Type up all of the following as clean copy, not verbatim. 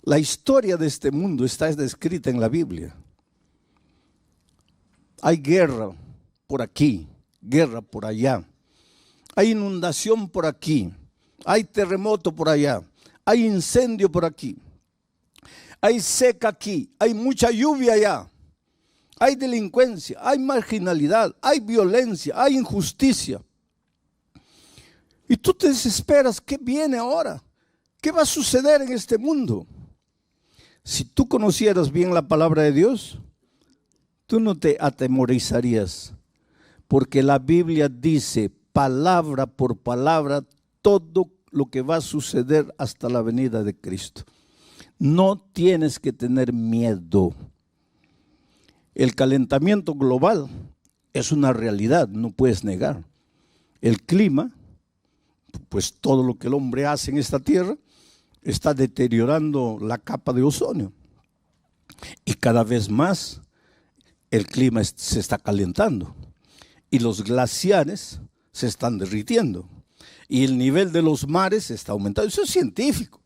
La historia de este mundo está descrita en la Biblia. Hay guerra por aquí, guerra por allá. Hay inundación por aquí, hay terremoto por allá, hay incendio por aquí, hay seca aquí, hay mucha lluvia allá, hay delincuencia, hay marginalidad, hay violencia, hay injusticia. Y tú te desesperas, ¿qué viene ahora? ¿Qué va a suceder en este mundo? Si tú conocieras bien la palabra de Dios, tú no te atemorizarías, porque la Biblia dice palabra por palabra todo lo que va a suceder hasta la venida de Cristo. No tienes que tener miedo. El calentamiento global es una realidad, no puedes negar. El clima, pues todo lo que el hombre hace en esta tierra, está deteriorando la capa de ozono. Y cada vez más el clima se está calentando. Y los glaciares se están derritiendo. Y el nivel de los mares está aumentando. Eso es científico.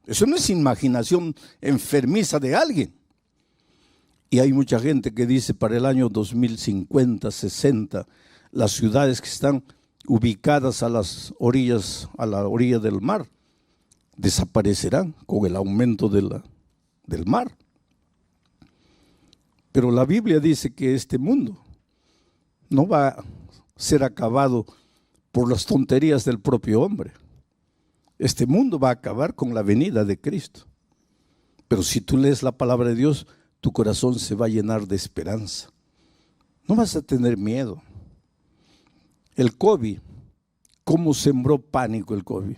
Eso no es imaginación enfermiza de alguien. Y hay mucha gente que dice para el año 2050, 60, las ciudades que están ubicadas a las orillas, a la orilla del mar, desaparecerán con el aumento del mar. Pero la Biblia dice que este mundo no va a ser acabado por las tonterías del propio hombre. Este mundo va a acabar con la venida de Cristo. Pero si tú lees la palabra de Dios, tu corazón se va a llenar de esperanza. No vas a tener miedo. El COVID, ¿cómo sembró pánico el COVID?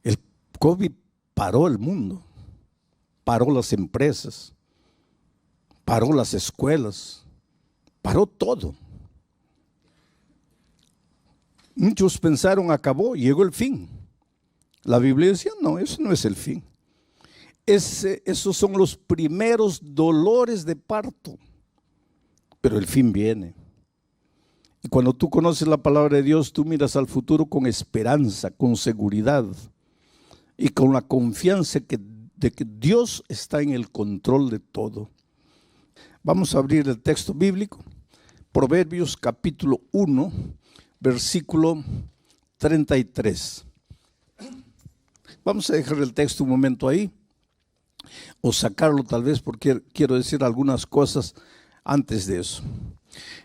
El COVID paró el mundo, paró las empresas, paró las escuelas, paró todo. Muchos pensaron acabó, llegó el fin. La Biblia decía, no, eso no es el fin. Esos son los primeros dolores de parto, pero el fin viene. Y cuando tú conoces la palabra de Dios, tú miras al futuro con esperanza, con seguridad y con la confianza de que Dios está en el control de todo. Vamos a abrir el texto bíblico, Proverbios capítulo 1, versículo 33. Vamos a dejar el texto un momento ahí, o sacarlo tal vez porque quiero decir algunas cosas antes de eso.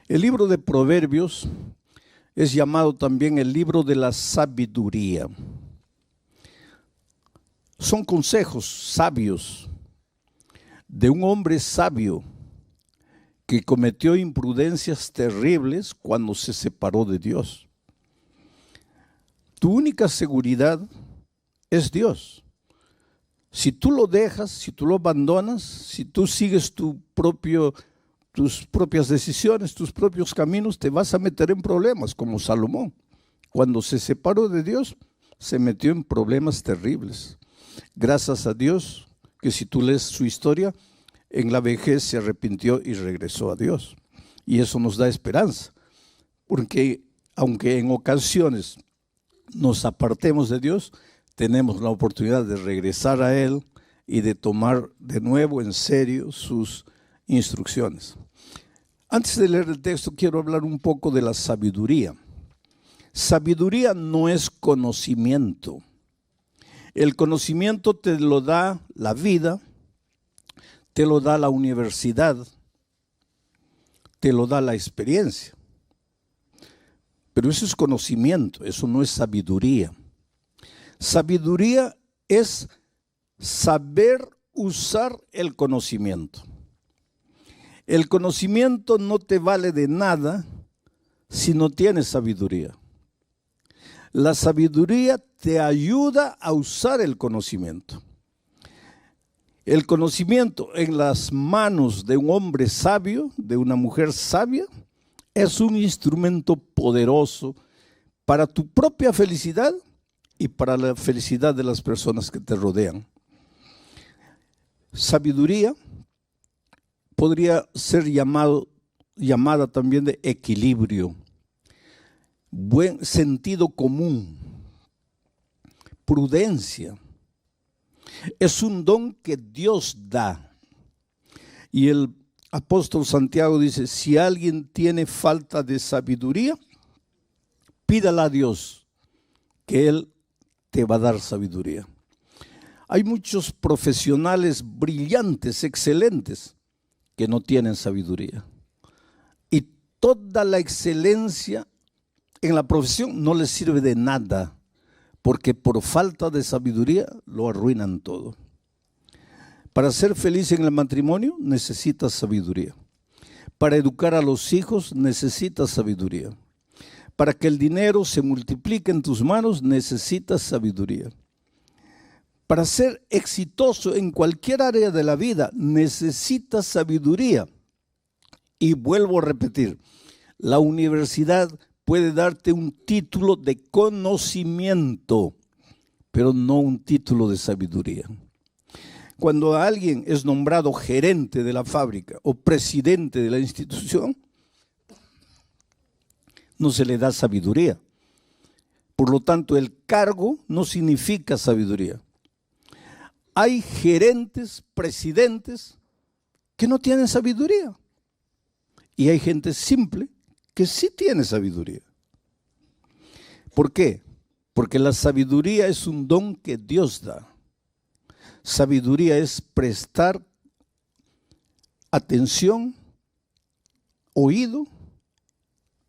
El libro de Proverbios es llamado también el libro de la sabiduría. Son consejos sabios de un hombre sabio que cometió imprudencias terribles cuando se separó de Dios. Tu única seguridad es Dios. Si tú lo dejas, si tú lo abandonas, si tú sigues tus propias decisiones, tus propios caminos, te vas a meter en problemas, como Salomón. Cuando se separó de Dios, se metió en problemas terribles. Gracias a Dios, que si tú lees su historia, en la vejez se arrepintió y regresó a Dios. Y eso nos da esperanza, porque aunque en ocasiones nos apartemos de Dios, tenemos la oportunidad de regresar a Él y de tomar de nuevo en serio sus instrucciones. Antes de leer el texto, quiero hablar un poco de la sabiduría. Sabiduría no es conocimiento. El conocimiento te lo da la vida, te lo da la universidad, te lo da la experiencia. Pero eso es conocimiento, eso no es sabiduría. Sabiduría es saber usar el conocimiento. El conocimiento no te vale de nada si no tienes sabiduría. La sabiduría te ayuda a usar el conocimiento. El conocimiento en las manos de un hombre sabio, de una mujer sabia, es un instrumento poderoso para tu propia felicidad y para la felicidad de las personas que te rodean. Sabiduría podría ser llamada también de equilibrio, buen sentido común, prudencia, Es un don que Dios da. Y el apóstol Santiago dice, si alguien tiene falta de sabiduría, pídala a Dios, que Él te va a dar sabiduría. Hay muchos profesionales brillantes, excelentes, que no tienen sabiduría. Y toda la excelencia en la profesión no les sirve de nada, porque por falta de sabiduría lo arruinan todo. Para ser feliz en el matrimonio necesitas sabiduría. Para educar a los hijos necesitas sabiduría. Para que el dinero se multiplique en tus manos necesitas sabiduría. Para ser exitoso en cualquier área de la vida necesitas sabiduría. Y vuelvo a repetir, la universidad puede darte un título de conocimiento, pero no un título de sabiduría. Cuando alguien es nombrado gerente de la fábrica o presidente de la institución, no se le da sabiduría. Por lo tanto, el cargo no significa sabiduría. Hay gerentes, presidentes que no tienen sabiduría. Y hay gente simple que sí tiene sabiduría. ¿Por qué? Porque la sabiduría es un don que Dios da. Sabiduría es prestar atención, oído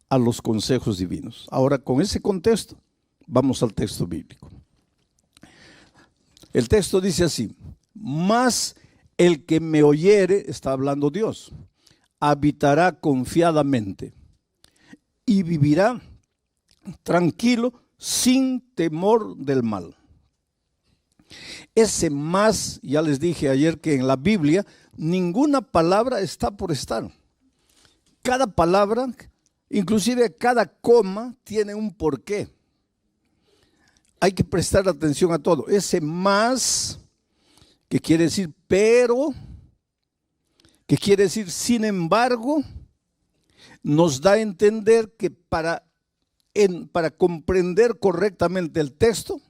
a los consejos divinos. Ahora, con ese contexto, vamos al texto bíblico. El texto dice así, mas el que me oyere, está hablando Dios, habitará confiadamente y vivirá tranquilo sin temor del mal. Ese más, ya les dije ayer que en la Biblia ninguna palabra está por estar. Cada palabra, inclusive cada coma, tiene un porqué. Hay que prestar atención a todo. Ese más, que quiere decir pero, que quiere decir sin embargo, nos da a entender que para comprender correctamente el texto,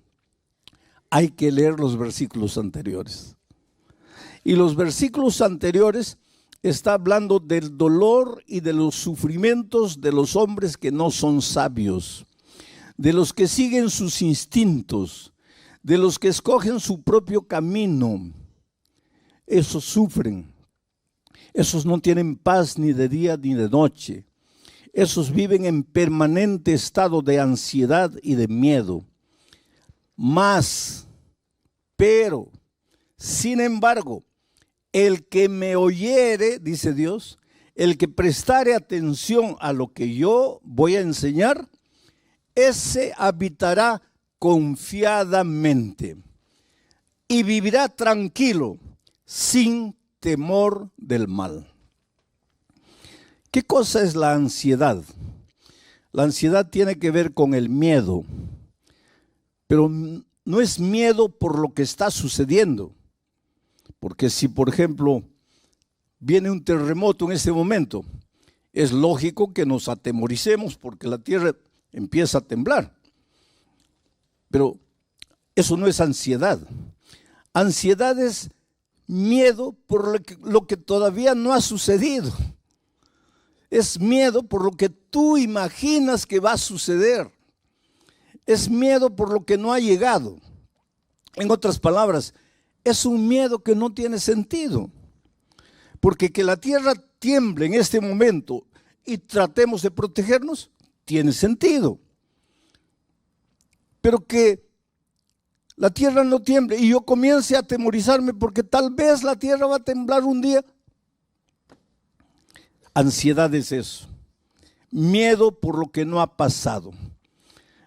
hay que leer los versículos anteriores. Y los versículos anteriores está hablando del dolor y de los sufrimientos de los hombres que no son sabios, de los que siguen sus instintos, de los que escogen su propio camino. Esos sufren. Esos no tienen paz ni de día ni de noche. Esos viven en permanente estado de ansiedad y de miedo. Pero, sin embargo, el que me oyere, dice Dios, el que prestare atención a lo que yo voy a enseñar, ese habitará confiadamente y vivirá tranquilo, sin temor del mal. ¿Qué cosa es la ansiedad? La ansiedad tiene que ver con el miedo, pero no es miedo por lo que está sucediendo. Porque si, por ejemplo, viene un terremoto en este momento, es lógico que nos atemoricemos porque la tierra empieza a temblar. Pero eso no es ansiedad. Ansiedad es miedo por lo que todavía no ha sucedido. Es miedo por lo que tú imaginas que va a suceder. Es miedo por lo que no ha llegado. En otras palabras, es un miedo que no tiene sentido. Porque que la tierra tiemble en este momento y tratemos de protegernos, tiene sentido. Pero que la tierra no tiemble y yo comience a atemorizarme porque tal vez la tierra va a temblar un día. Ansiedad es eso. Miedo por lo que no ha pasado.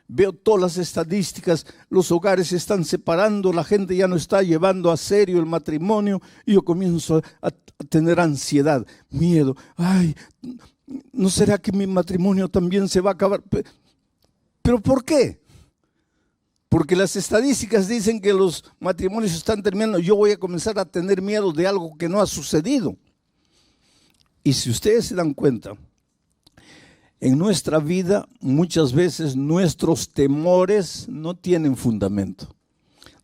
Veo todas las estadísticas, los hogares se están separando, la gente ya no está llevando a serio el matrimonio y yo comienzo a tener ansiedad, miedo. Ay, ¿no será que mi matrimonio también se va a acabar? ¿Pero por qué? Porque las estadísticas dicen que los matrimonios están terminando. Yo voy a comenzar a tener miedo de algo que no ha sucedido. Y si ustedes se dan cuenta, en nuestra vida muchas veces nuestros temores no tienen fundamento.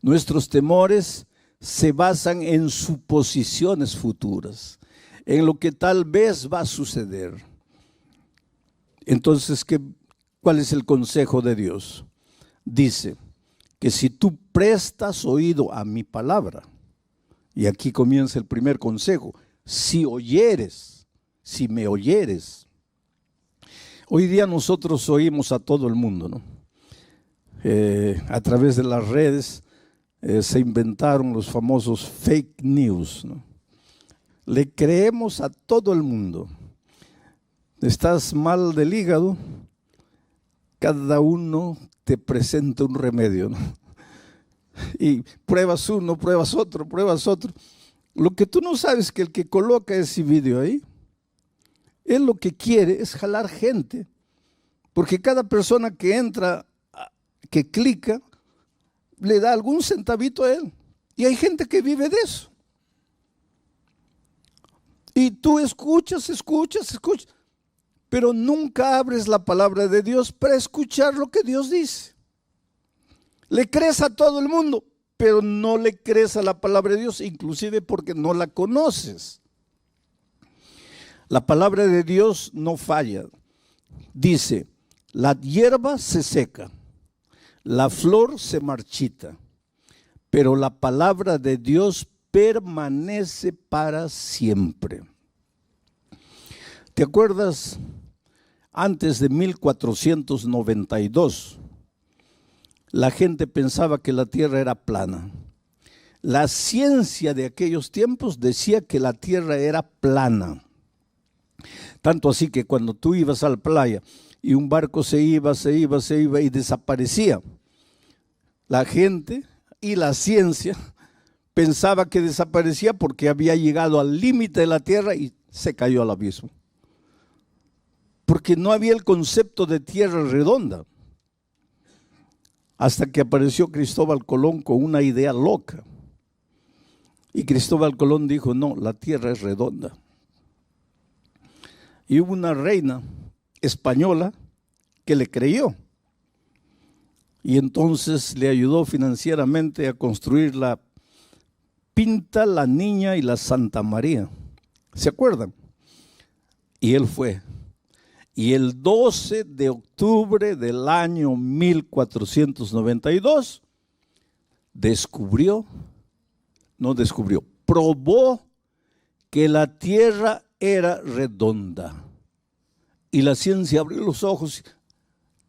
Nuestros temores se basan en suposiciones futuras, en lo que tal vez va a suceder. Entonces, ¿cuál es el consejo de Dios? Dice que si tú prestas oído a mi palabra, y aquí comienza el primer consejo, si oyeres, si me oyeres. Hoy día nosotros oímos a todo el mundo, ¿no? A través de las redes se inventaron los famosos fake news, ¿no? Le creemos a todo el mundo. Estás mal del hígado, cada uno te presenta un remedio, ¿no? Y pruebas uno, pruebas otro, pruebas otro. Lo que tú no sabes es que el que coloca ese video ahí, él lo que quiere es jalar gente. Porque cada persona que entra, que clica, le da algún centavito a él. Y hay gente que vive de eso. Y tú escuchas, pero nunca abres la palabra de Dios para escuchar lo que Dios dice. Le crees a todo el mundo, pero no le crees a la palabra de Dios, inclusive porque no la conoces. La palabra de Dios no falla. Dice, la hierba se seca, la flor se marchita, pero la palabra de Dios permanece para siempre. ¿Te acuerdas? Antes de 1492, la gente pensaba que la tierra era plana. La ciencia de aquellos tiempos decía que la tierra era plana. Tanto así que cuando tú ibas a la playa y un barco se iba y desaparecía, la gente y la ciencia pensaba que desaparecía porque había llegado al límite de la tierra y se cayó al abismo. Porque no había el concepto de tierra redonda. Hasta que apareció Cristóbal Colón con una idea loca. Y Cristóbal Colón dijo, no, la tierra es redonda. Y hubo una reina española que le creyó. Y entonces le ayudó financieramente a construir la Pinta, la Niña y la Santa María. ¿Se acuerdan? Y él fue. Y el 12 de octubre del año 1492 probó que la tierra era redonda. Y la ciencia abrió los ojos.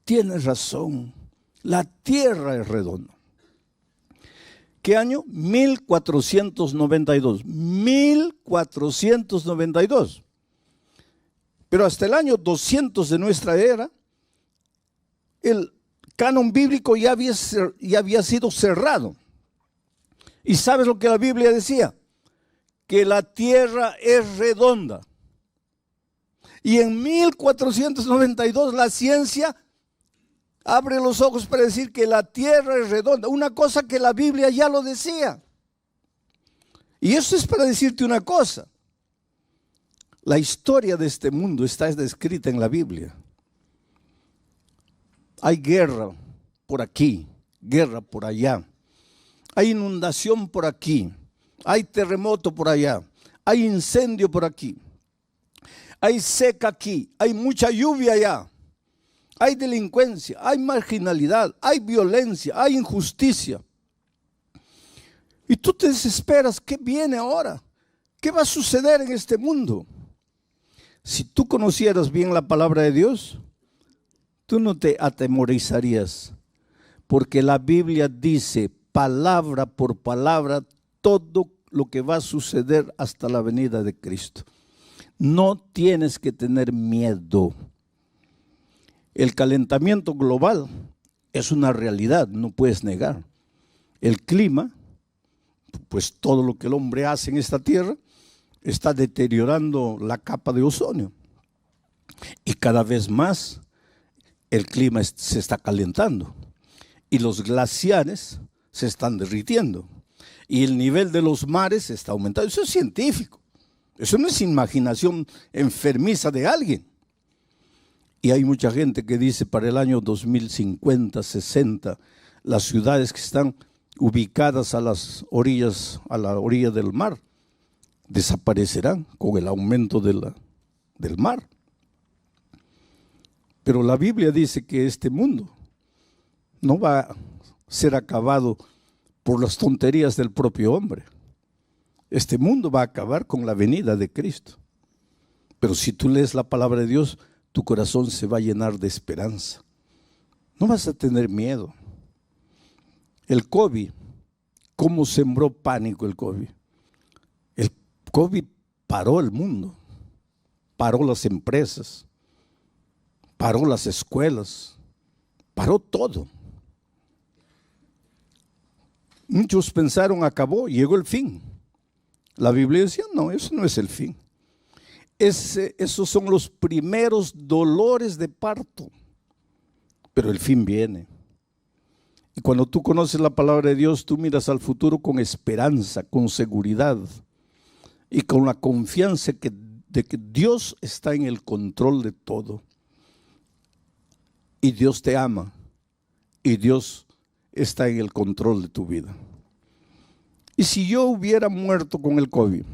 Tienes razón, la tierra es redonda. ¿Qué año? 1492. 1492. Pero hasta el año 200 de nuestra era, el canon bíblico ya había sido cerrado. ¿Y sabes lo que la Biblia decía? Que la tierra es redonda. Y en 1492 la ciencia abre los ojos para decir que la tierra es redonda. Una cosa que la Biblia ya lo decía. Y eso es para decirte una cosa. La historia de este mundo está descrita en la Biblia. Hay guerra por aquí, guerra por allá. Hay inundación por aquí, hay terremoto por allá, hay incendio por aquí, hay seca aquí, hay mucha lluvia allá, hay delincuencia, hay marginalidad, hay violencia, hay injusticia. Y tú te desesperas, ¿qué viene ahora? ¿Qué va a suceder en este mundo? Si tú conocieras bien la palabra de Dios, tú no te atemorizarías, porque la Biblia dice palabra por palabra todo lo que va a suceder hasta la venida de Cristo. No tienes que tener miedo. El calentamiento global es una realidad, no puedes negar. El clima, pues todo lo que el hombre hace en esta tierra, está deteriorando la capa de ozono. Y cada vez más el clima se está calentando. Y los glaciares se están derritiendo. Y el nivel de los mares está aumentando. Eso es científico. Eso no es imaginación enfermiza de alguien. Y hay mucha gente que dice para el año 2050, 60, las ciudades que están ubicadas a la orilla del mar, desaparecerán con el aumento del mar. Pero la Biblia dice que este mundo no va a ser acabado por las tonterías del propio hombre. Este mundo va a acabar con la venida de Cristo. Pero si tú lees la palabra de Dios, tu corazón se va a llenar de esperanza. No vas a tener miedo. El COVID, ¿cómo sembró pánico el COVID? El COVID paró el mundo, paró las empresas, paró las escuelas, paró todo. Muchos pensaron, acabó, llegó el fin. La Biblia decía, no, eso no es el fin. Esos son los primeros dolores de parto, pero el fin viene. Y cuando tú conoces la palabra de Dios, tú miras al futuro con esperanza, con seguridad y con la confianza de que Dios está en el control de todo. Y Dios te ama y Dios está en el control de tu vida. Y si yo hubiera muerto con el COVID,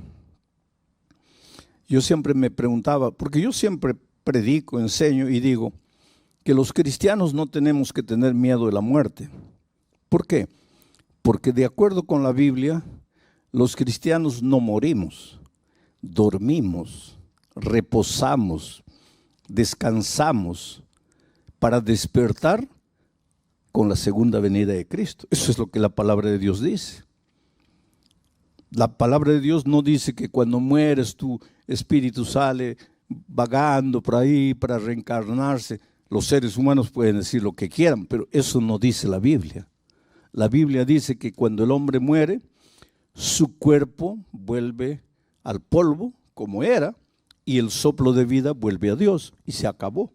yo siempre me preguntaba, porque yo siempre predico, enseño y digo que los cristianos no tenemos que tener miedo de la muerte. ¿Por qué? Porque de acuerdo con la Biblia, los cristianos no morimos, dormimos, reposamos, descansamos para despertar con la segunda venida de Cristo. Eso es lo que la palabra de Dios dice. La palabra de Dios no dice que cuando mueres tu espíritu sale vagando por ahí para reencarnarse. Los seres humanos pueden decir lo que quieran, pero eso no dice la Biblia. La Biblia dice que cuando el hombre muere, su cuerpo vuelve al polvo como era y el soplo de vida vuelve a Dios y se acabó.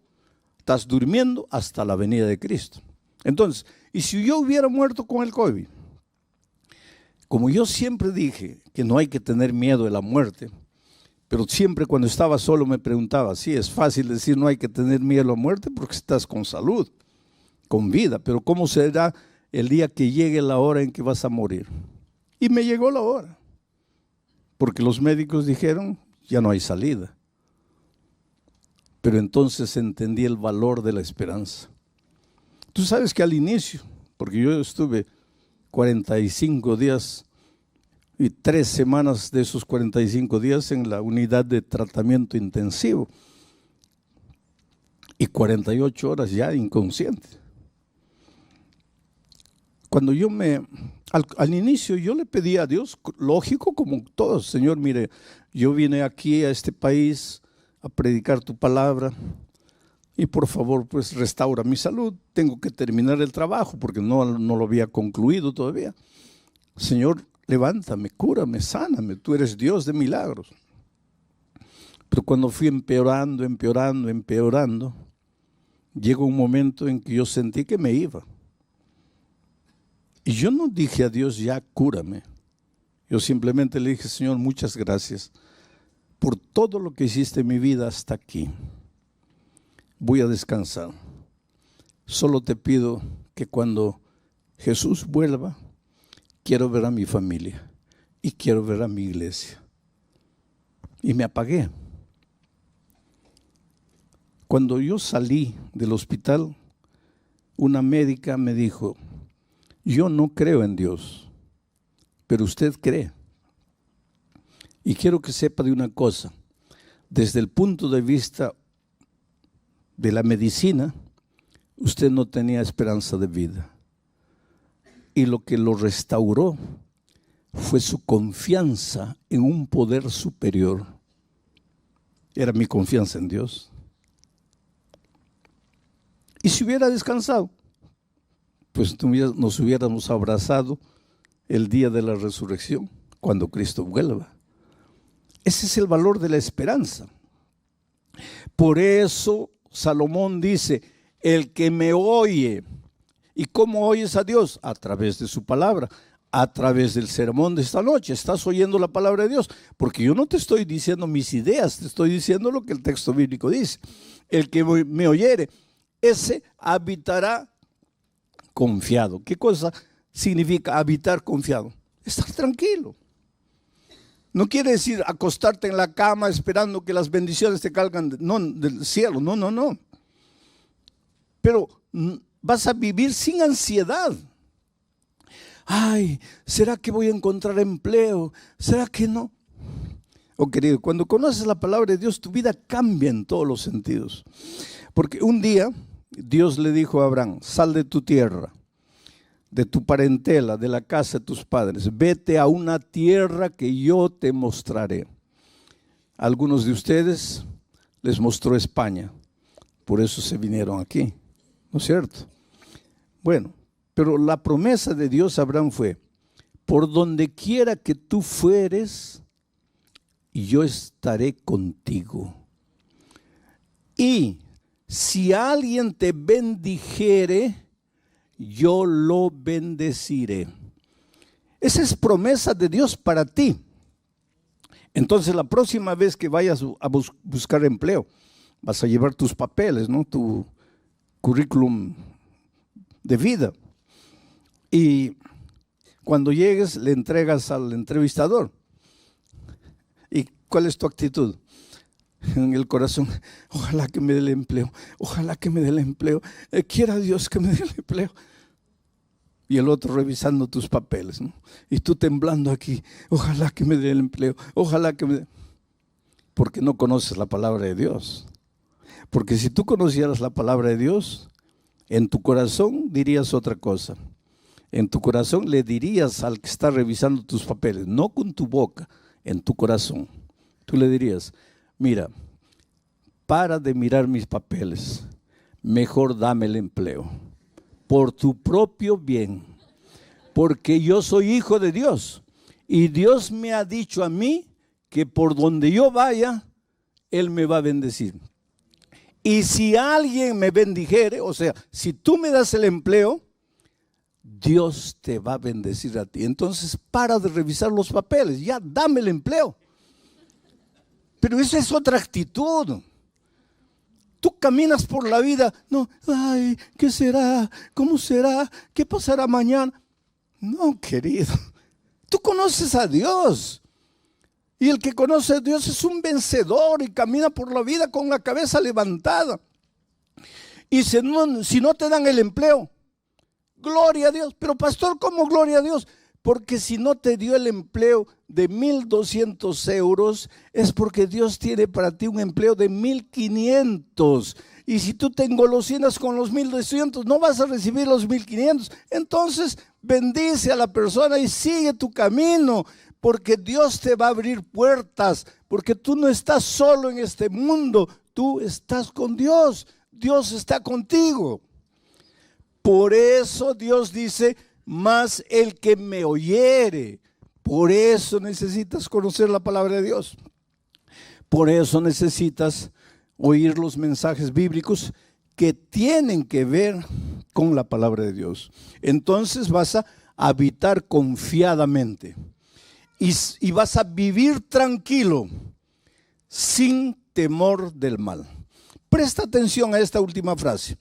Estás durmiendo hasta la venida de Cristo. Entonces, ¿y si yo hubiera muerto con el COVID? Como yo siempre dije que no hay que tener miedo de la muerte, pero siempre cuando estaba solo me preguntaba, sí, es fácil decir no hay que tener miedo a la muerte porque estás con salud, con vida, pero ¿cómo será el día que llegue la hora en que vas a morir? Y me llegó la hora, porque los médicos dijeron, ya no hay salida. Pero entonces entendí el valor de la esperanza. Tú sabes que al inicio, porque yo estuve 45 días y 3 semanas de esos 45 días en la unidad de tratamiento intensivo y 48 horas ya inconsciente. Cuando yo al inicio yo le pedí a Dios, lógico como todos, Señor, mire, yo vine aquí a este país a predicar tu palabra y por favor pues restaura mi salud, tengo que terminar el trabajo porque no lo había concluido todavía. Señor, levántame, cúrame, sáname, tú eres Dios de milagros. Pero cuando fui empeorando, llegó un momento en que yo sentí que me iba. Y yo no dije a Dios, ya cúrame. Yo simplemente le dije, Señor, muchas gracias por todo lo que hiciste en mi vida hasta aquí. Voy a descansar. Solo te pido que cuando Jesús vuelva, quiero ver a mi familia y quiero ver a mi iglesia. Y me apagué. Cuando yo salí del hospital, una médica me dijo, yo no creo en Dios, pero usted cree. Y quiero que sepa de una cosa, desde el punto de vista de la medicina, usted no tenía esperanza de vida. Y lo que lo restauró fue su confianza en un poder superior. Era mi confianza en Dios. Y si hubiera descansado, pues nos hubiéramos abrazado el día de la resurrección, cuando Cristo vuelva. Ese es el valor de la esperanza. Por eso Salomón dice, el que me oye. ¿Y cómo oyes a Dios? A través de su palabra, a través del sermón de esta noche. Estás oyendo la palabra de Dios, porque yo no te estoy diciendo mis ideas, te estoy diciendo lo que el texto bíblico dice. El que me oyere, ese habitará confiado. ¿Qué cosa significa habitar confiado. Estar tranquilo. No quiere decir acostarte en la cama esperando que las bendiciones te caigan del cielo. No, no, no. Pero vas a vivir sin ansiedad. Ay, ¿será que voy a encontrar empleo? ¿Será que no? Oh, querido, cuando conoces la palabra de Dios, tu vida cambia en todos los sentidos. Porque un día Dios le dijo a Abraham: sal de tu tierra, de tu parentela, de la casa de tus padres, vete a una tierra que yo te mostraré. A algunos de ustedes les mostró España, por eso se vinieron aquí, ¿no es cierto? Bueno, pero la promesa de Dios a Abraham fue: por donde quiera que tú fueres, yo estaré contigo. Y si alguien te bendijere, yo lo bendeciré. Esa es promesa de Dios para ti. Entonces, la próxima vez que vayas a buscar empleo, vas a llevar tus papeles, ¿no? Tu currículum de vida. Y cuando llegues, le entregas al entrevistador. ¿Y cuál es tu actitud? En el corazón: ojalá que me dé el empleo, ojalá que me dé el empleo, quiera Dios que me dé el empleo. Y el otro revisando tus papeles, ¿no? Y tú temblando aquí: ojalá que me dé el empleo, ojalá que me dé. Porque no conoces la palabra de Dios. Porque si tú conocieras la palabra de Dios, en tu corazón dirías otra cosa. En tu corazón le dirías al que está revisando tus papeles, no con tu boca, en tu corazón. Tú le dirías: mira, para de mirar mis papeles, mejor dame el empleo, por tu propio bien, porque yo soy hijo de Dios, y Dios me ha dicho a mí que por donde yo vaya, Él me va a bendecir. Y si alguien me bendijere, o sea, si tú me das el empleo, Dios te va a bendecir a ti. Entonces para de revisar los papeles, ya dame el empleo. Pero esa es otra actitud. Tú caminas por la vida, no, ay, ¿qué será? ¿Cómo será? ¿Qué pasará mañana? No, querido, tú conoces a Dios. Y el que conoce a Dios es un vencedor y camina por la vida con la cabeza levantada. Y si no te dan el empleo, gloria a Dios. Pero pastor, ¿cómo gloria a Dios? Porque si no te dio el empleo de 1,200 euros, es porque Dios tiene para ti un empleo de 1,500. Y si tú te engolosinas con los 1,200, no vas a recibir los 1,500. Entonces bendice a la persona y sigue tu camino, porque Dios te va a abrir puertas, porque tú no estás solo en este mundo, tú estás con Dios. Dios está contigo. Por eso Dios dice: mas el que me oyere. Por eso necesitas conocer la palabra de Dios. Por eso necesitas oír los mensajes bíblicos que tienen que ver con la palabra de Dios. Entonces vas a habitar confiadamente y vas a vivir tranquilo, sin temor del mal. Presta atención a esta última frase.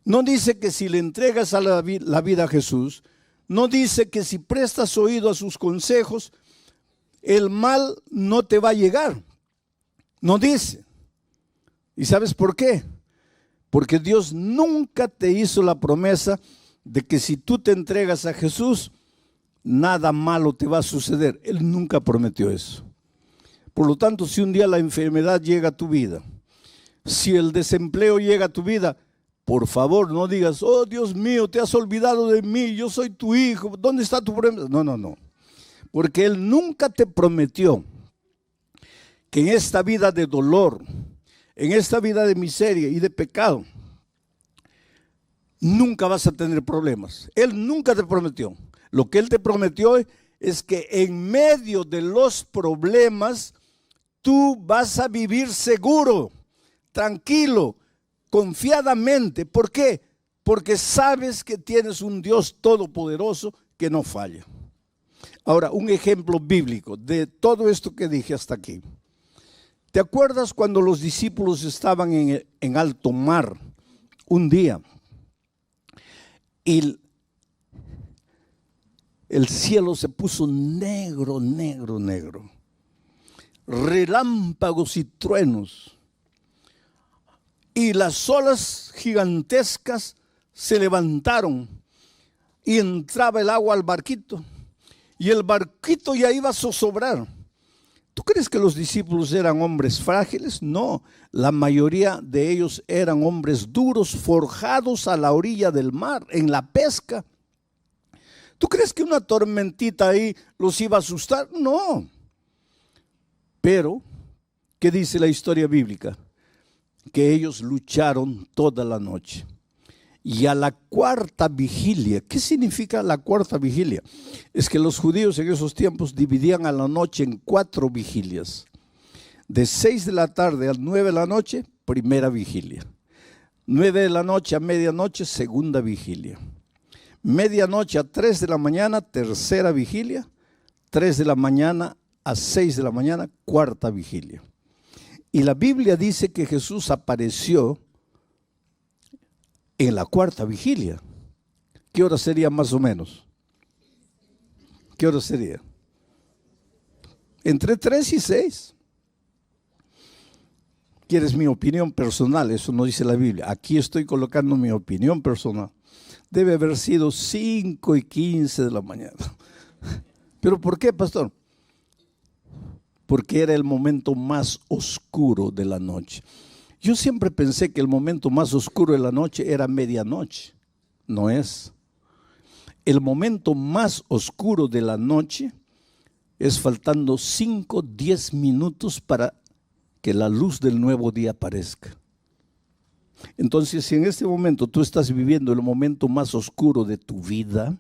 No dice que si le entregas a la vida a Jesús, no dice que si prestas oído a sus consejos, el mal no te va a llegar. No dice. ¿Y sabes por qué? Porque Dios nunca te hizo la promesa de que si tú te entregas a Jesús, nada malo te va a suceder. Él nunca prometió eso. Por lo tanto, si un día la enfermedad llega a tu vida, si el desempleo llega a tu vida, por favor, no digas: oh Dios mío, te has olvidado de mí, yo soy tu hijo, ¿dónde está tu promesa? No, no, no. Porque Él nunca te prometió que en esta vida de dolor, en esta vida de miseria y de pecado, nunca vas a tener problemas. Él nunca te prometió. Lo que Él te prometió es que en medio de los problemas, tú vas a vivir seguro, tranquilo, confiadamente. ¿Por qué? Porque sabes que tienes un Dios todopoderoso que no falla. Ahora, un ejemplo bíblico de todo esto que dije hasta aquí. ¿Te acuerdas cuando los discípulos estaban en alto mar un día? Y el cielo se puso negro, negro, negro. Relámpagos y truenos. Y las olas gigantescas se levantaron y entraba el agua al barquito. Y el barquito ya iba a zozobrar. ¿Tú crees que los discípulos eran hombres frágiles? No, la mayoría de ellos eran hombres duros, forjados a la orilla del mar, en la pesca. ¿Tú crees que una tormentita ahí los iba a asustar? No. Pero, ¿qué dice la historia bíblica? Que ellos lucharon toda la noche. Y a la cuarta vigilia, ¿qué significa la cuarta vigilia? Es que los judíos en esos tiempos dividían a la noche en 4 vigilias. De 6 de la tarde a 9 de la noche, primera vigilia. 9 de la noche a medianoche, segunda vigilia. Medianoche a 3 de la mañana, tercera vigilia. 3 de la mañana a 6 de la mañana, cuarta vigilia. Y la Biblia dice que Jesús apareció en la cuarta vigilia. ¿Qué hora sería más o menos? ¿Qué hora sería? Entre 3 y 6. ¿Quieres mi opinión personal? Eso no dice la Biblia. Aquí estoy colocando mi opinión personal. Debe haber sido 5 y 15 de la mañana. ¿Pero por qué, pastor? Porque era el momento más oscuro de la noche. Yo siempre pensé que el momento más oscuro de la noche era medianoche. No es. El momento más oscuro de la noche es faltando 5, 10 minutos para que la luz del nuevo día aparezca. Entonces, si en este momento tú estás viviendo el momento más oscuro de tu vida,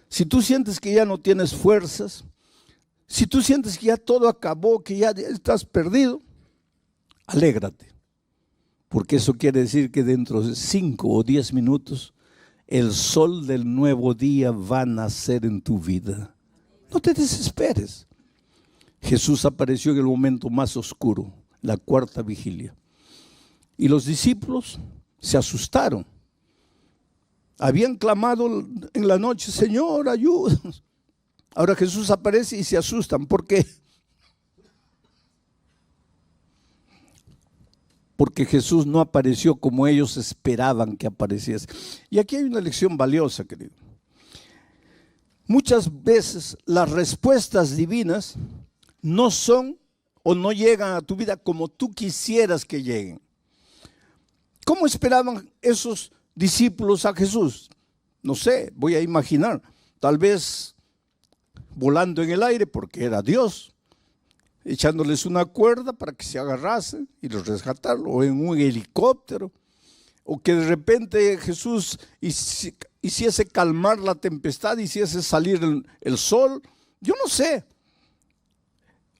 si tú sientes que ya no tienes fuerzas, si tú sientes que ya todo acabó, que ya estás perdido, alégrate. Porque eso quiere decir que dentro de 5 o 10 minutos el sol del nuevo día va a nacer en tu vida. No te desesperes. Jesús apareció en el momento más oscuro, la cuarta vigilia. Y los discípulos se asustaron. Habían clamado en la noche, Señor, ayúdanos. Ahora Jesús aparece y se asustan. ¿Por qué? Porque Jesús no apareció como ellos esperaban que apareciese. Y aquí hay una lección valiosa, querido. Muchas veces las respuestas divinas no son o no llegan a tu vida como tú quisieras que lleguen. ¿Cómo esperaban esos discípulos a Jesús? No sé, voy a imaginar. Tal vez volando en el aire porque era Dios, echándoles una cuerda para que se agarrasen y los rescatarlo, o en un helicóptero, o que de repente Jesús hiciese calmar la tempestad, hiciese salir el sol. Yo no sé.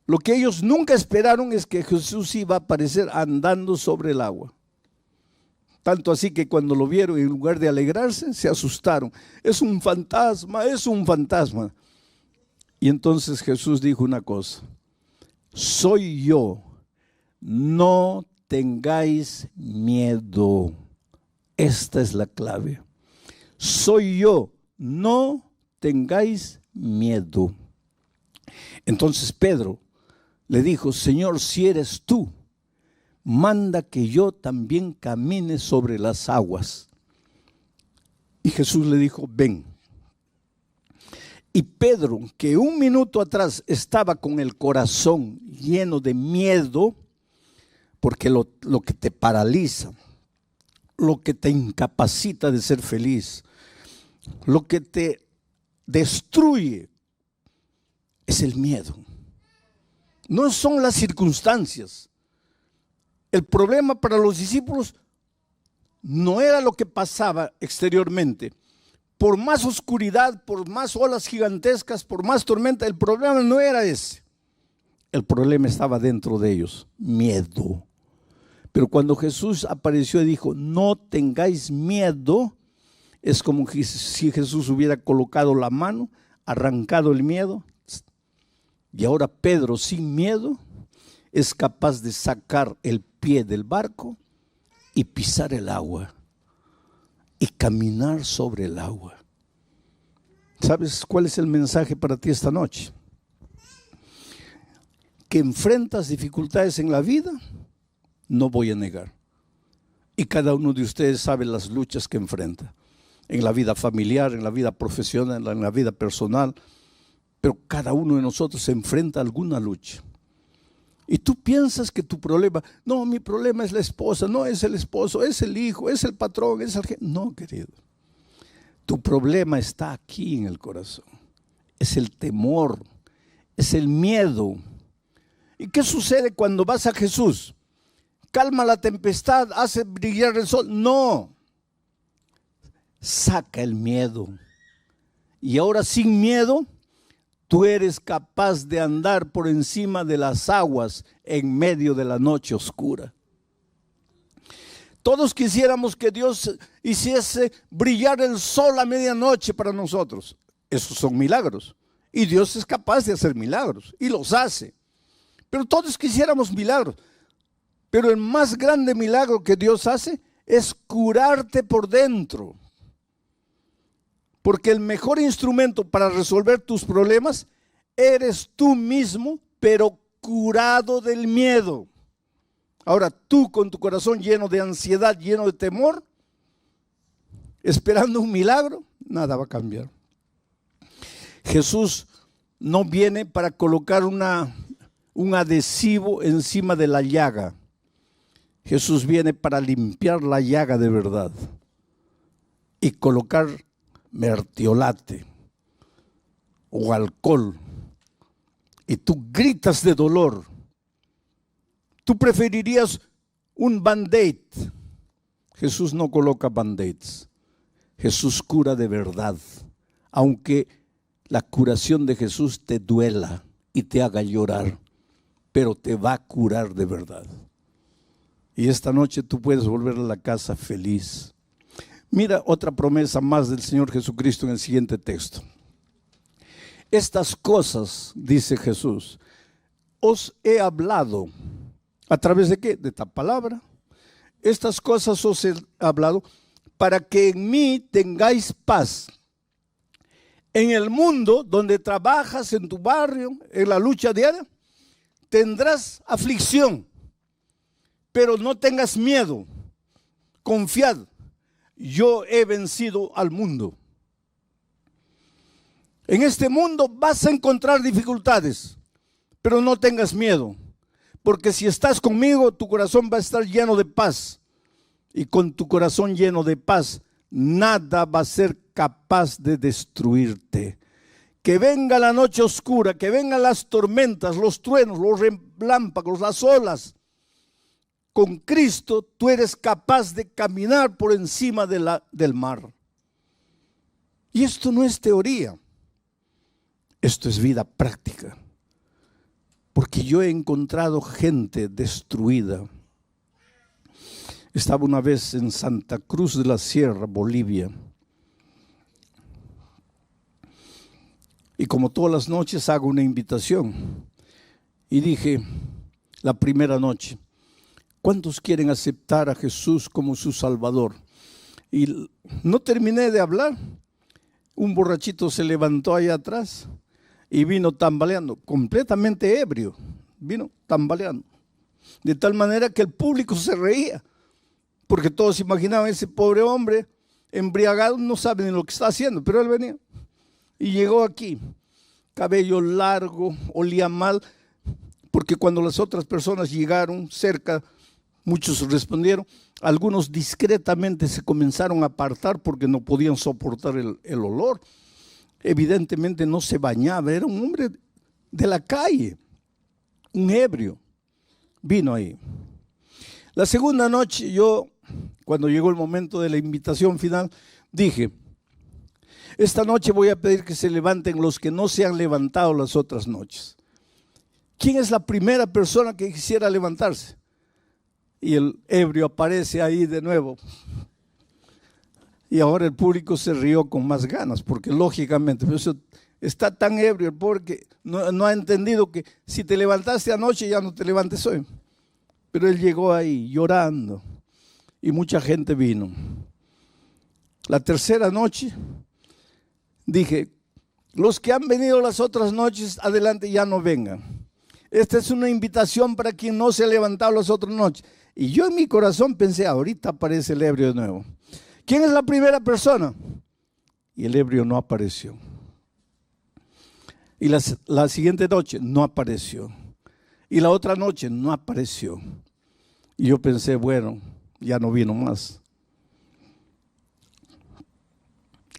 Lo que ellos nunca esperaron es que Jesús iba a aparecer andando sobre el agua. Tanto así que cuando lo vieron, en lugar de alegrarse, se asustaron. Es un fantasma, es un fantasma. Y entonces Jesús dijo una cosa: soy yo, no tengáis miedo. Esta es la clave. Soy yo, no tengáis miedo. Entonces Pedro le dijo: Señor, si eres tú, manda que yo también camine sobre las aguas. Y Jesús le dijo: ven. Y Pedro, que un minuto atrás estaba con el corazón lleno de miedo, porque lo que te paraliza, lo que te incapacita de ser feliz, lo que te destruye, es el miedo. No son las circunstancias. El problema para los discípulos no era lo que pasaba exteriormente. Por más oscuridad, por más olas gigantescas, por más tormenta, el problema no era ese. El problema estaba dentro de ellos, miedo. Pero cuando Jesús apareció y dijo: no tengáis miedo, es como si Jesús hubiera colocado la mano, arrancado el miedo. Y ahora Pedro, sin miedo, es capaz de sacar el pie del barco y pisar el agua y caminar sobre el agua. ¿Sabes cuál es el mensaje para ti esta noche? Que enfrentas dificultades en la vida, no voy a negar. Y cada uno de ustedes sabe las luchas que enfrenta. En la vida familiar, en la vida profesional, en la vida personal. Pero cada uno de nosotros se enfrenta a alguna lucha. Y tú piensas que tu problema, no, mi problema es la esposa, no es el esposo, es el hijo, es el patrón, es el jefe. No, querido. Tu problema está aquí en el corazón. Es el temor, es el miedo. ¿Y qué sucede cuando vas a Jesús? Calma la tempestad, hace brillar el sol. No. Saca el miedo. Y ahora sin miedo, tú eres capaz de andar por encima de las aguas en medio de la noche oscura. Todos quisiéramos que Dios hiciese brillar el sol a medianoche para nosotros. Esos son milagros. Y Dios es capaz de hacer milagros. Y los hace. Pero todos quisiéramos milagros. Pero el más grande milagro que Dios hace es curarte por dentro. Porque el mejor instrumento para resolver tus problemas eres tú mismo, pero curado del miedo. Ahora, tú con tu corazón lleno de ansiedad, lleno de temor, esperando un milagro, nada va a cambiar. Jesús no viene para colocar un adhesivo encima de la llaga. Jesús viene para limpiar la llaga de verdad y colocar mertiolate o alcohol. Y tú gritas de dolor. Tú preferirías un band-aid. Jesús no coloca band-aids. Jesús cura de verdad. Aunque la curación de Jesús te duela y te haga llorar, pero te va a curar de verdad. Y esta noche tú puedes volver a la casa feliz. Mira otra promesa más del Señor Jesucristo en el siguiente texto. Estas cosas, dice Jesús, os he hablado. ¿A través de qué? De esta palabra. Estas cosas os he hablado para que en mí tengáis paz. En el mundo donde trabajas, en tu barrio, en la lucha diaria, tendrás aflicción. Pero no tengas miedo. Confiad. Yo he vencido al mundo. En este mundo vas a encontrar dificultades, pero no tengas miedo, porque si estás conmigo, tu corazón va a estar lleno de paz. Y con tu corazón lleno de paz, nada va a ser capaz de destruirte. Que venga la noche oscura, que vengan las tormentas, los truenos, los relámpagos, las olas. Con Cristo tú eres capaz de caminar por encima del mar. Y esto no es teoría. Esto es vida práctica. Porque yo he encontrado gente destruida. Estaba una vez en Santa Cruz de la Sierra, Bolivia. Y como todas las noches hago una invitación. Y dije, la primera noche, ¿cuántos quieren aceptar a Jesús como su Salvador? Y no terminé de hablar. Un borrachito se levantó allá atrás y vino tambaleando, completamente ebrio, vino tambaleando. De tal manera que el público se reía, porque todos imaginaban ese pobre hombre embriagado, no sabe ni lo que está haciendo, pero él venía. Y llegó aquí, cabello largo, olía mal, porque cuando las otras personas llegaron cerca, muchos respondieron, algunos discretamente se comenzaron a apartar porque no podían soportar el olor. Evidentemente no se bañaba, era un hombre de la calle, un ebrio. Vino ahí. La segunda noche yo, cuando llegó el momento de la invitación final, dije, esta noche voy a pedir que se levanten los que no se han levantado las otras noches. ¿Quién es la primera persona que quisiera levantarse? Y el ebrio aparece ahí de nuevo. Y ahora el público se rió con más ganas, porque lógicamente eso está tan ebrio el pobre que no ha entendido que si te levantaste anoche ya no te levantes hoy. Pero él llegó ahí llorando y mucha gente vino. La tercera noche dije, Los que han venido las otras noches, adelante, ya no vengan. Esta es una invitación para quien no se ha levantado las otras noches. Y yo en mi corazón pensé, ahorita aparece el ebrio de nuevo. ¿Quién es la primera persona? Y el ebrio no apareció. Y la siguiente noche no apareció. Y la otra noche no apareció. Y yo pensé, bueno, ya no vino más.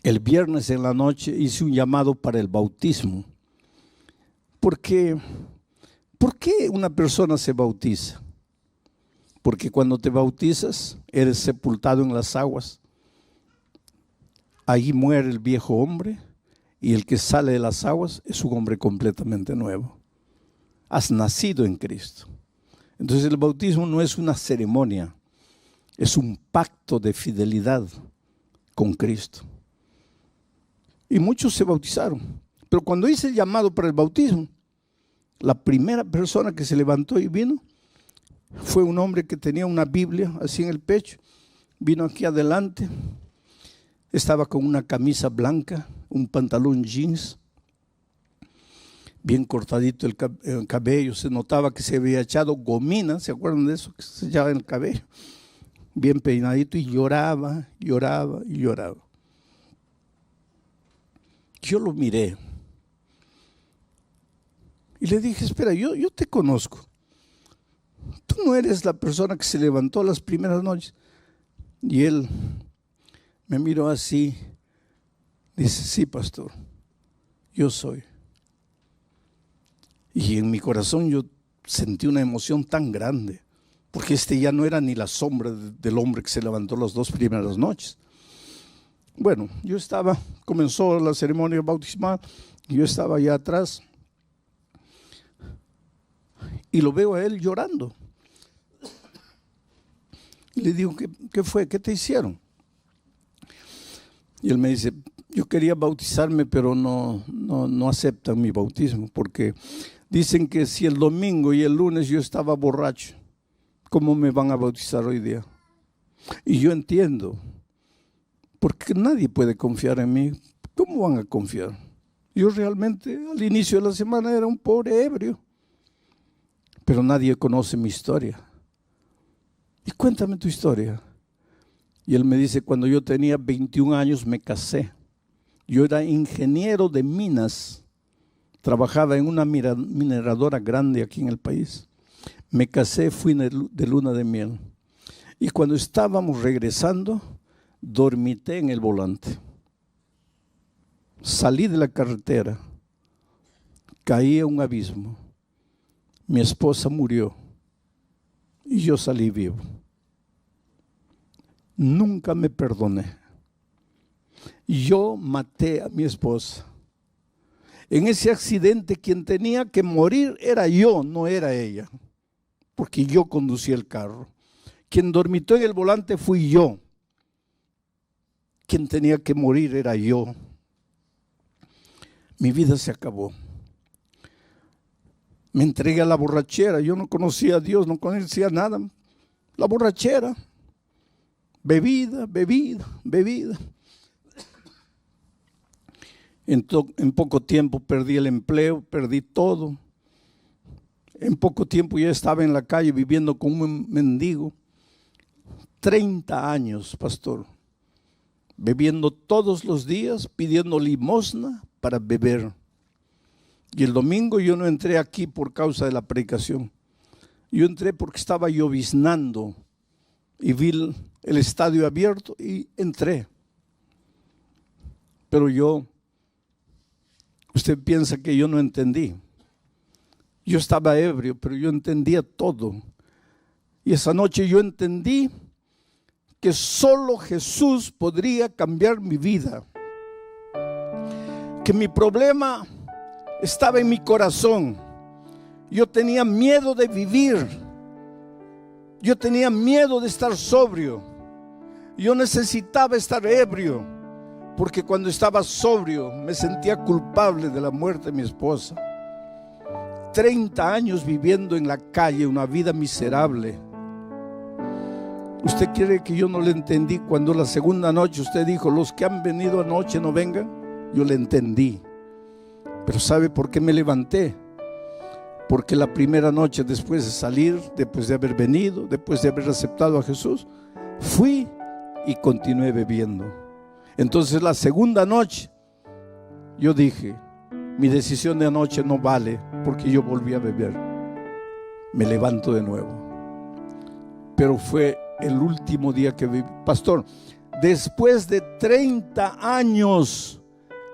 El viernes en la noche hice un llamado para el bautismo. ¿Por qué una persona se bautiza? Porque cuando te bautizas, eres sepultado en las aguas. Ahí muere el viejo hombre y el que sale de las aguas es un hombre completamente nuevo. Has nacido en Cristo. Entonces el bautismo no es una ceremonia, es un pacto de fidelidad con Cristo. Y muchos se bautizaron. Pero cuando hice el llamado para el bautismo, la primera persona que se levantó y vino fue un hombre que tenía una Biblia así en el pecho. Vino aquí adelante. Estaba con una camisa blanca, un pantalón jeans, bien cortadito el cabello. Se notaba que se había echado gomina, ¿se acuerdan de eso? Que se echaba en el cabello. Bien peinadito y lloraba, lloraba y lloraba. Yo lo miré y le dije, espera, yo te conozco. Tú no eres la persona que se levantó las primeras noches. Y él me miró así, dice, sí, pastor, yo soy. Y en mi corazón yo sentí una emoción tan grande, porque ya no era ni la sombra del hombre que se levantó las 2 primeras noches. Bueno, comenzó la ceremonia bautismal, y yo estaba allá atrás, y lo veo a él llorando. Y le digo, ¿qué fue? ¿Qué te hicieron? Y él me dice, yo quería bautizarme, pero no aceptan mi bautismo, porque dicen que si el domingo y el lunes yo estaba borracho, ¿cómo me van a bautizar hoy día? Y yo entiendo, porque nadie puede confiar en mí. ¿Cómo van a confiar? Yo realmente al inicio de la semana era un pobre ebrio, pero nadie conoce mi historia. Y cuéntame tu historia. Y él me dice, cuando yo tenía 21 años me casé. Yo era ingeniero de minas, trabajaba en una mineradora grande aquí en el país. Me casé, fui de luna de miel. Y cuando estábamos regresando, dormité en el volante. Salí de la carretera, caí a un abismo. Mi esposa murió y yo salí vivo. Nunca me perdoné. Yo maté a mi esposa. En ese accidente quien tenía que morir era yo, no era ella, porque yo conducía el carro. Quien dormitó en el volante fui yo. Quien tenía que morir era yo. Mi vida se acabó. Me entregué a la borrachera. Yo no conocía a Dios, no conocía nada. La borrachera. Bebida. En poco tiempo perdí el empleo, perdí todo. En poco tiempo ya estaba en la calle viviendo como un mendigo. 30 años, pastor, bebiendo todos los días, pidiendo limosna para beber. Y el domingo yo no entré aquí por causa de la predicación. Yo entré porque estaba lloviznando y vi el estadio abierto y entré. Pero usted piensa que yo no entendí. Yo estaba ebrio, pero yo entendía todo. Y esa noche yo entendí que solo Jesús podría cambiar mi vida. Que mi problema estaba en mi corazón. Yo tenía miedo de vivir. Yo tenía miedo de estar sobrio. Yo necesitaba estar ebrio, porque cuando estaba sobrio me sentía culpable de la muerte de mi esposa. 30 años viviendo en la calle, una vida miserable. ¿Usted quiere que yo no le entendí cuando la segunda noche usted dijo, los que han venido anoche no vengan? Yo le entendí. Pero ¿sabe por qué me levanté? Porque la primera noche, después de salir, después de haber venido, después de haber aceptado a Jesús, fui y continué bebiendo. Entonces la segunda noche yo dije, mi decisión de anoche no vale, porque yo volví a beber. Me levanto de nuevo. Pero fue el último día que viví. Pastor, después de 30 años,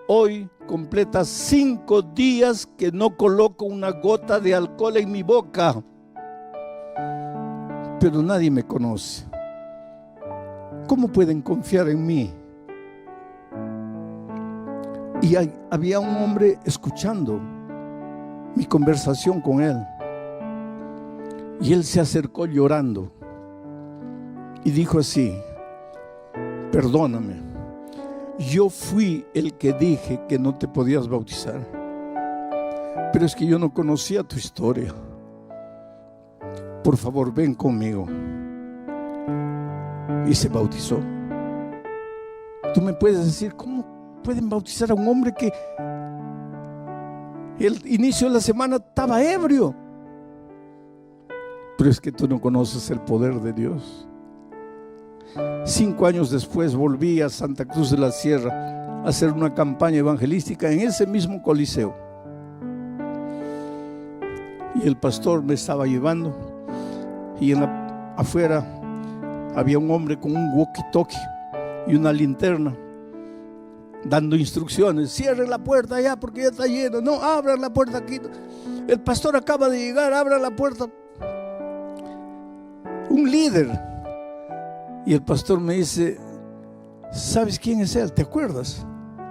hoy completa 5 días que no coloco una gota de alcohol en mi boca. Pero nadie me conoce. ¿Cómo pueden confiar en mí? Y había un hombre escuchando mi conversación con él. Y él se acercó llorando y dijo así: perdóname, yo fui el que dije que no te podías bautizar, pero es que yo no conocía tu historia. Por favor, ven conmigo. Y se bautizó. Tú me puedes decir, ¿cómo pueden bautizar a un hombre que el inicio de la semana estaba ebrio? Pero es que tú no conoces el poder de Dios. 5 años después volví a Santa Cruz de la Sierra a hacer una campaña evangelística en ese mismo coliseo. Y el pastor me estaba llevando, y afuera había un hombre con un walkie-talkie y una linterna dando instrucciones: cierren la puerta allá porque ya está lleno, no, abran la puerta aquí, el pastor acaba de llegar, abran la puerta. Un líder. Y el pastor me dice: ¿sabes quién es él? ¿Te acuerdas?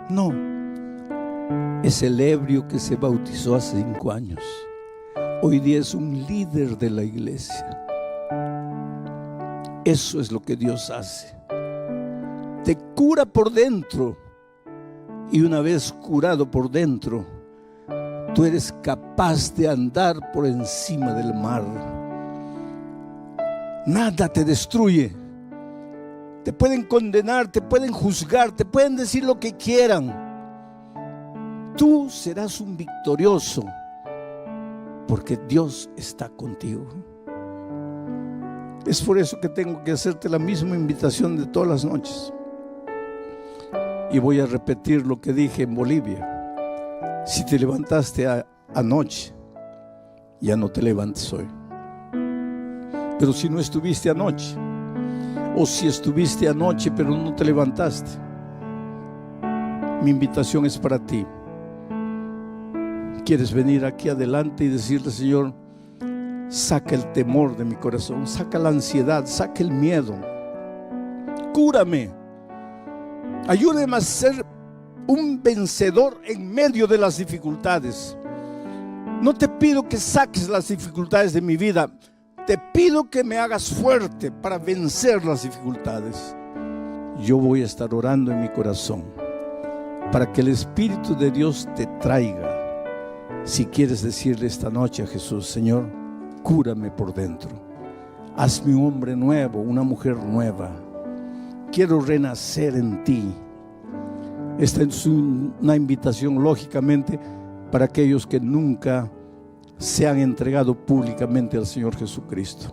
No, es el ebrio que se bautizó hace 5 años. Hoy día es un líder de la iglesia. Eso es lo que Dios hace. Te cura por dentro, y una vez curado por dentro, tú eres capaz de andar por encima del mar. Nada te destruye. Te pueden condenar, te pueden juzgar, te pueden decir lo que quieran. Tú serás un victorioso, porque Dios está contigo. Es por eso que tengo que hacerte la misma invitación de todas las noches. Y voy a repetir lo que dije en Bolivia: si te levantaste anoche, ya no te levantes hoy. Pero si no estuviste anoche, o si estuviste anoche pero no te levantaste, mi invitación es para ti. ¿Quieres venir aquí adelante y decirle: Señor, saca el temor de mi corazón, saca la ansiedad, saca el miedo, cúrame, ayúdame a ser un vencedor en medio de las dificultades? No te pido que saques las dificultades de mi vida, te pido que me hagas fuerte para vencer las dificultades. Yo voy a estar orando en mi corazón para que el Espíritu de Dios te traiga. Si quieres decirle esta noche a Jesús: Señor, cúrame por dentro, hazme un hombre nuevo, una mujer nueva, quiero renacer en ti. Esta es una invitación, lógicamente, para aquellos que nunca se han entregado públicamente al Señor Jesucristo.